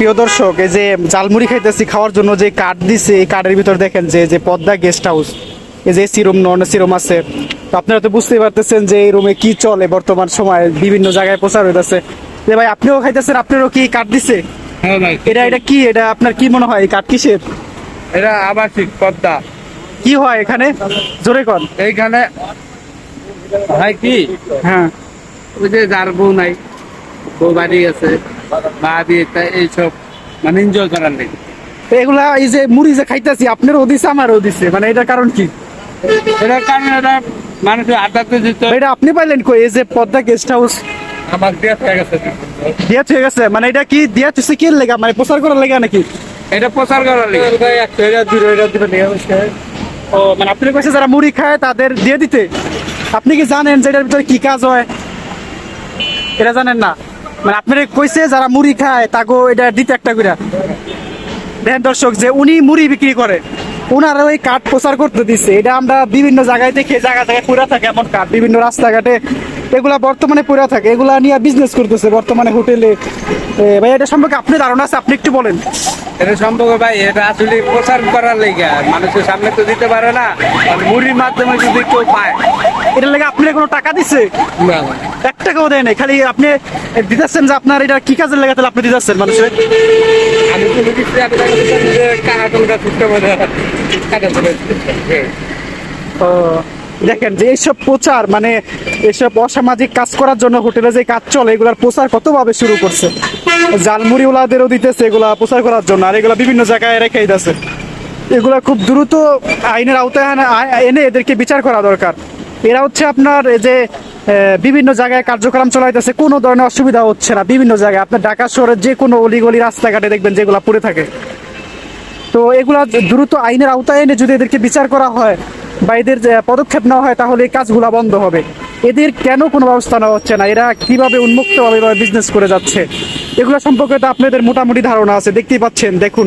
প্রিয় দর্শক, এই যে জালমুড়ি খাইতেছি, খাওয়ার জন্য যে কার্ড দিছে এই কার্ডের ভিতর দেখেন যে পদ্মা গেস্ট হাউস, এই যে AC room, non AC room আছে। তো আপনারা তো বুঝতেই পারতেছেন যে এই রুমে কি চলে বর্তমান সময়ে, বিভিন্ন জায়গায় প্রচার হইতেছে। যে ভাই আপনিও খাইতেছেন, আপনারও কি কার্ড দিছে? হ্যাঁ ভাই, এটা কি, এটা আপনার কি মনে হয় এই কার্ড কিসের? এটা আবাসিক পদ্মা। কি হয় এখানে, জোরে কর। এইখানে ভাই কি, হ্যাঁ, ওই যে যার বউ নাই, বউ বাড়ি আছে, মা দিয়ে এইসব মানে এনজয় করার নেই। তো এগুলা এই যে মুড়ি যে খাইতেছি, আপনারও দিছে আমারও দিছে, মানে এটার কারণ কি? এটার কারণে এটা মানুষের আড্ডাতে যেত। এটা আপনি পাইলেন কই? এই যে পদ্মা গেস্ট হাউস আমার দিয়ে হয়ে গেছে। দিয়া হয়ে গেছে, মানে এটা কি দিয়া হচ্ছে কি লেগা, মানে প্রচার করার লেগা নাকি? এটা প্রচার করার নেই। ও মানে আপনি কইছে যারা মুড়ি খায় তাদের দিয়ে দিতে। আপনি কি জানেন যে এটার ভিতরে কি কাজ হয়? এটা জানেন না? মানে আপনি কইছে যারা মুড়ি খায় তাকে এটা দিতে একটা করে। দেখেন দর্শক, যে উনি মুড়ি বিক্রি করে, ওনারা ওই কার্ড প্রচার করতে দিচ্ছে। এটা আমরা বিভিন্ন জায়গায় দেখি, জায়গা জায়গায় পড়ে থাকে এমন কার্ড, বিভিন্ন রাস্তাঘাটে এগুলা বর্তমানে পড়ে থাকে, এগুলা নিয়ে বিজনেস করতেছে বর্তমানে হোটেলে। ভাই এটা সম্পর্কে আপনি ধারণা আছে, আপনি একটু বলেন। এটা সম্ভব ভাই, এটা আসলে প্রচার করার লেগে, মানুষের সামনে তো দিতে পারে না, আর মুড়ির মাধ্যমে যদি কেউ পায়। এটার লেগে আপনি কোনো টাকা দিচ্ছে? না, 1 টাকাও দেয় নাই, খালি আপনি দিতেছেন যে আপনার এটা কি কাজের লেগে, তাহলে আপনি দিতেছেন মানুষের। আমি তো বুঝছি যে কাহাতলটা ছুটতে পারে। ও, দেখেন যে এইসব প্রচার, মানে এইসব অসামাজিক কাজ করার জন্য হোটেলে যে কাজ চলে, এগুলার প্রচার কতভাবে শুরু করছে। জালমুড়ি ওলাদেরও দিতেছে এগুলা প্রচার করার জন্য, আর এগুলা বিভিন্ন জায়গায় রেখে দিতেছে। এগুলা খুব দ্রুত আইনের আওতায় এনে এদেরকে বিচার করা দরকার। এরা হচ্ছে আপনার এই যে বিভিন্ন জায়গায় কার্যক্রম চলাইতেছে, কোনো ধরনের অসুবিধা হচ্ছে না। বিভিন্ন জায়গায় আপনার ঢাকা শহরের যে কোনো অলিগলি রাস্তাঘাটে দেখবেন যেগুলা পড়ে থাকে। তো এগুলা দ্রুত আইনের আওতায় এনে যদি এদেরকে বিচার করা হয় বা এদের পদক্ষেপ নেওয়া হয়, তাহলে এই কাজগুলা বন্ধ হবে। এদের কেন কোনো ব্যবস্থা নেওয়া হচ্ছে না? এরা কিভাবে উন্মুক্তভাবে বিজনেস করে যাচ্ছে, এগুলো সম্পর্কে তো আপনাদের মোটামুটি ধারণা আছে, দেখতেই পাচ্ছেন। দেখুন